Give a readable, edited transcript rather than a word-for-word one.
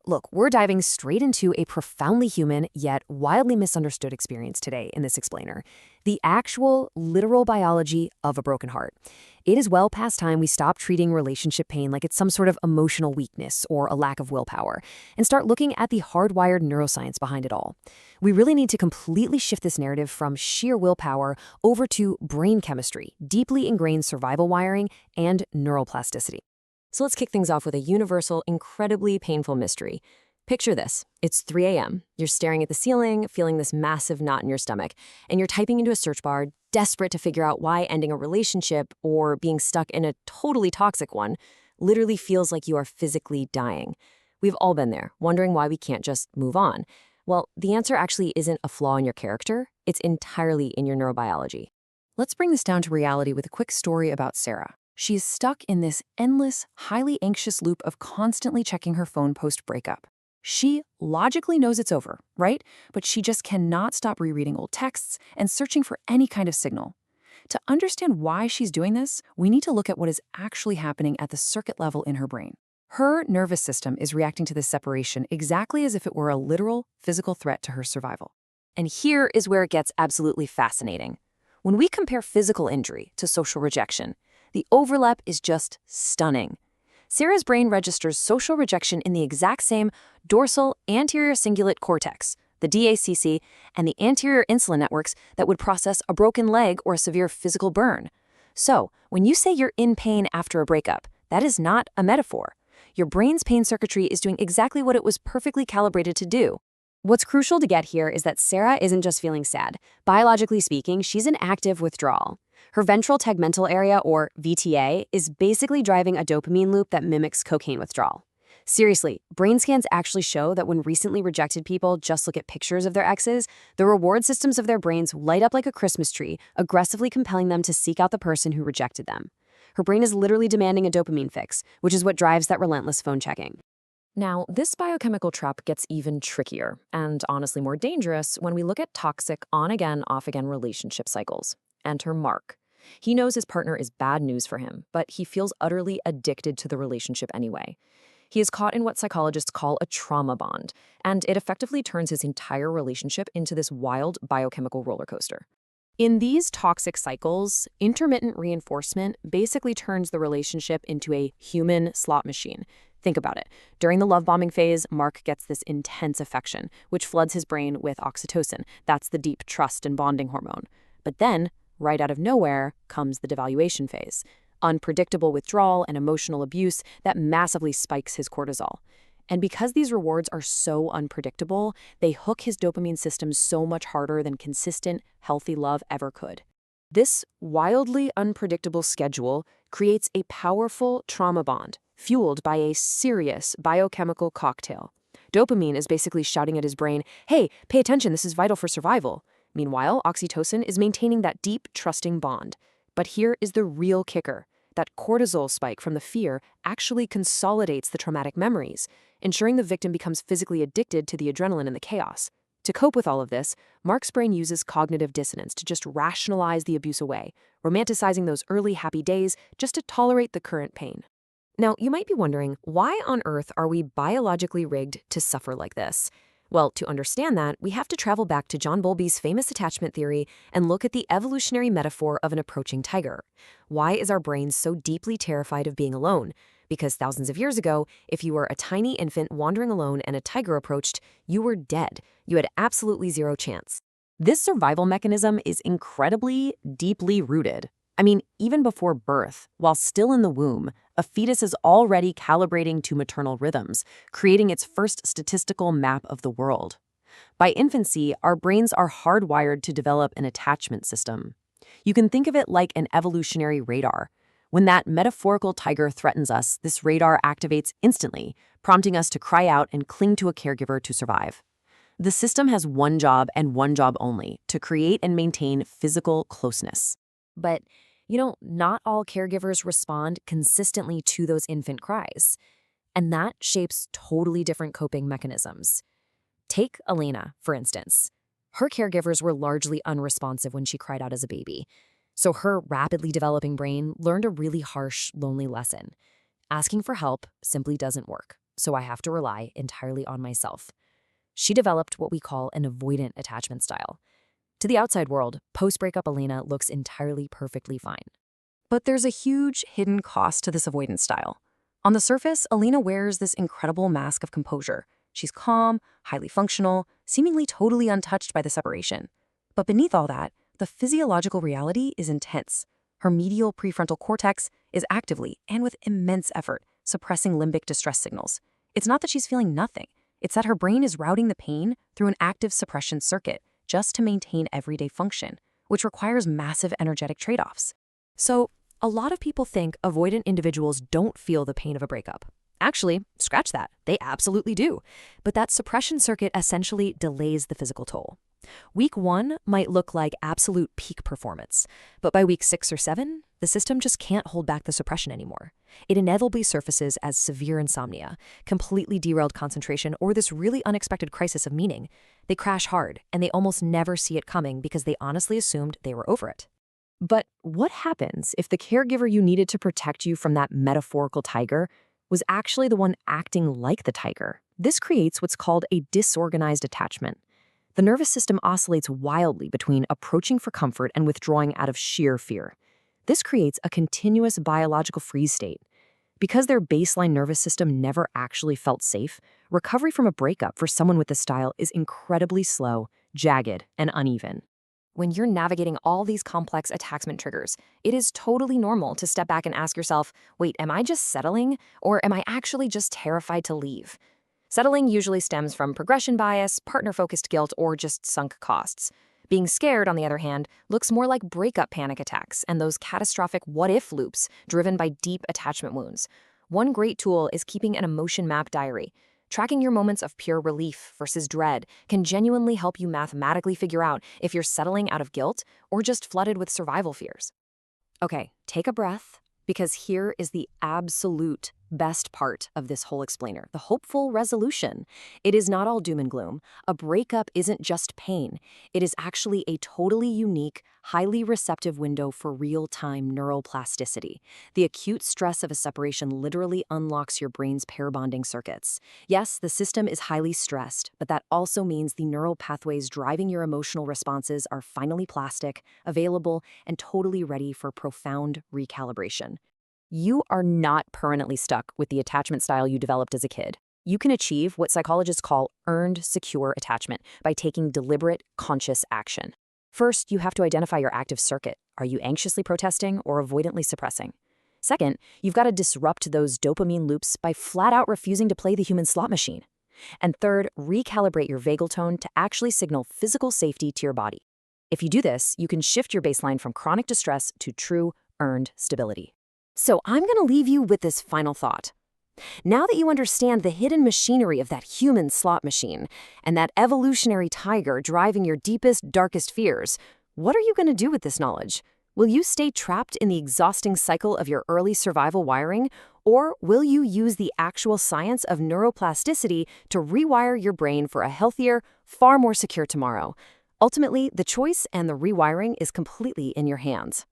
Look, we're diving straight into a profoundly human yet wildly misunderstood experience today in this explainer, the actual, literal biology of a broken heart. It is well past time we stop treating relationship pain like it's some sort of emotional weakness or a lack of willpower and start looking at the hardwired neuroscience behind it all. We really need to completely shift this narrative from sheer willpower over to brain chemistry, deeply ingrained survival wiring, and neuroplasticity. So let's kick things off with a universal, incredibly painful mystery. Picture this. It's 3 a.m. You're staring at the ceiling, feeling this massive knot in your stomach, and you're typing into a search bar, desperate to figure out why ending a relationship or being stuck in a totally toxic one literally feels like you are physically dying. We've all been there, wondering why we can't just move on. Well, the answer actually isn't a flaw in your character. It's entirely in your neurobiology. Let's bring this down to reality with a quick story about Sarah. She is stuck in this endless, highly anxious loop of constantly checking her phone post-breakup. She logically knows it's over, right? But she just cannot stop rereading old texts and searching for any kind of signal. To understand why she's doing this, we need to look at what is actually happening at the circuit level in her brain. Her nervous system is reacting to this separation exactly as if it were a literal, physical threat to her survival. And here is where it gets absolutely fascinating. When we compare physical injury to social rejection, the overlap is just stunning. Sarah's brain registers social rejection in the exact same dorsal anterior cingulate cortex, the DACC, and the anterior insulin networks that would process a broken leg or a severe physical burn. So, when you say you're in pain after a breakup, that is not a metaphor. Your brain's pain circuitry is doing exactly what it was perfectly calibrated to do. What's crucial to get here is that Sarah isn't just feeling sad. Biologically speaking, she's in active withdrawal. Her ventral tegmental area, or VTA, is basically driving a dopamine loop that mimics cocaine withdrawal. Seriously, brain scans actually show that when recently rejected people just look at pictures of their exes, the reward systems of their brains light up like a Christmas tree, aggressively compelling them to seek out the person who rejected them. Her brain is literally demanding a dopamine fix, which is what drives that relentless phone checking. Now, this biochemical trap gets even trickier and honestly more dangerous when we look at toxic on-again, off-again relationship cycles. Enter Mark. He knows his partner is bad news for him, but he feels utterly addicted to the relationship anyway. He is caught in what psychologists call a trauma bond, and it effectively turns his entire relationship into this wild biochemical roller coaster. In these toxic cycles, intermittent reinforcement basically turns the relationship into a human slot machine. Think about it. During the love bombing phase, Mark gets this intense affection, which floods his brain with oxytocin. That's the deep trust and bonding hormone. But then, right out of nowhere, comes the devaluation phase. Unpredictable withdrawal and emotional abuse that massively spikes his cortisol. And because these rewards are so unpredictable, they hook his dopamine system so much harder than consistent, healthy love ever could. This wildly unpredictable schedule creates a powerful trauma bond, fueled by a serious biochemical cocktail. Dopamine is basically shouting at his brain, hey, pay attention, this is vital for survival. Meanwhile, oxytocin is maintaining that deep, trusting bond. But here is the real kicker. That cortisol spike from the fear actually consolidates the traumatic memories, ensuring the victim becomes physically addicted to the adrenaline and the chaos. To cope with all of this, Mark's brain uses cognitive dissonance to just rationalize the abuse away, romanticizing those early happy days just to tolerate the current pain. Now, you might be wondering, why on earth are we biologically rigged to suffer like this? Well, to understand that, we have to travel back to John Bowlby's famous attachment theory and look at the evolutionary metaphor of an approaching tiger. Why is our brain so deeply terrified of being alone? Because thousands of years ago, if you were a tiny infant wandering alone and a tiger approached, you were dead. You had absolutely zero chance. This survival mechanism is incredibly deeply rooted. I mean, even before birth, while still in the womb, a fetus is already calibrating to maternal rhythms, creating its first statistical map of the world. By infancy, our brains are hardwired to develop an attachment system. You can think of it like an evolutionary radar. When that metaphorical tiger threatens us, this radar activates instantly, prompting us to cry out and cling to a caregiver to survive. The system has one job and one job only, to create and maintain physical closeness. But, not all caregivers respond consistently to those infant cries. And that shapes totally different coping mechanisms. Take Elena, for instance. Her caregivers were largely unresponsive when she cried out as a baby. So her rapidly developing brain learned a really harsh, lonely lesson. Asking for help simply doesn't work. so I have to rely entirely on myself. She developed what we call an avoidant attachment style. To the outside world, post-breakup Elena looks entirely perfectly fine. But there's a huge hidden cost to this avoidance style. On the surface, Elena wears this incredible mask of composure. She's calm, highly functional, seemingly totally untouched by the separation. But beneath all that, the physiological reality is intense. Her medial prefrontal cortex is actively, and with immense effort, suppressing limbic distress signals. It's not that she's feeling nothing. It's that her brain is routing the pain through an active suppression circuit just to maintain everyday function, which requires massive energetic trade-offs. So, a lot of people think avoidant individuals don't feel the pain of a breakup. Actually, scratch that. They absolutely do. But that suppression circuit essentially delays the physical toll. Week 1 might look like absolute peak performance, but by week 6 or 7, the system just can't hold back the suppression anymore. It inevitably surfaces as severe insomnia, completely derailed concentration, or this really unexpected crisis of meaning. They crash hard, and they almost never see it coming because they honestly assumed they were over it. But what happens if the caregiver you needed to protect you from that metaphorical tiger was actually the one acting like the tiger? This creates what's called a disorganized attachment. The nervous system oscillates wildly between approaching for comfort and withdrawing out of sheer fear. This creates a continuous biological freeze state. Because their baseline nervous system never actually felt safe, recovery from a breakup for someone with this style is incredibly slow, jagged, and uneven. When you're navigating all these complex attachment triggers, it is totally normal to step back and ask yourself, wait, am I just settling, or am I actually just terrified to leave? Settling usually stems from progression bias, partner-focused guilt, or just sunk costs. Being scared, on the other hand, looks more like breakup panic attacks and those catastrophic what-if loops driven by deep attachment wounds. One great tool is keeping an emotion map diary. Tracking your moments of pure relief versus dread can genuinely help you mathematically figure out if you're settling out of guilt or just flooded with survival fears. Okay, take a breath, because here is the absolute best part of this whole explainer, the hopeful resolution. It is not all doom and gloom. A breakup isn't just pain. It is actually a totally unique, highly receptive window for real-time neuroplasticity. The acute stress of a separation literally unlocks your brain's pair bonding circuits. Yes, the system is highly stressed, but that also means the neural pathways driving your emotional responses are finally plastic, available, and totally ready for profound recalibration. You are not permanently stuck with the attachment style you developed as a kid. You can achieve what psychologists call earned secure attachment by taking deliberate, conscious action. First, you have to identify your active circuit. Are you anxiously protesting or avoidantly suppressing? Second, you've got to disrupt those dopamine loops by flat out refusing to play the human slot machine. And third, recalibrate your vagal tone to actually signal physical safety to your body. If you do this, you can shift your baseline from chronic distress to true, earned stability. So I'm going to leave you with this final thought. Now that you understand the hidden machinery of that human slot machine and that evolutionary tiger driving your deepest, darkest fears, what are you going to do with this knowledge? Will you stay trapped in the exhausting cycle of your early survival wiring, or will you use the actual science of neuroplasticity to rewire your brain for a healthier, far more secure tomorrow? Ultimately, the choice and the rewiring is completely in your hands.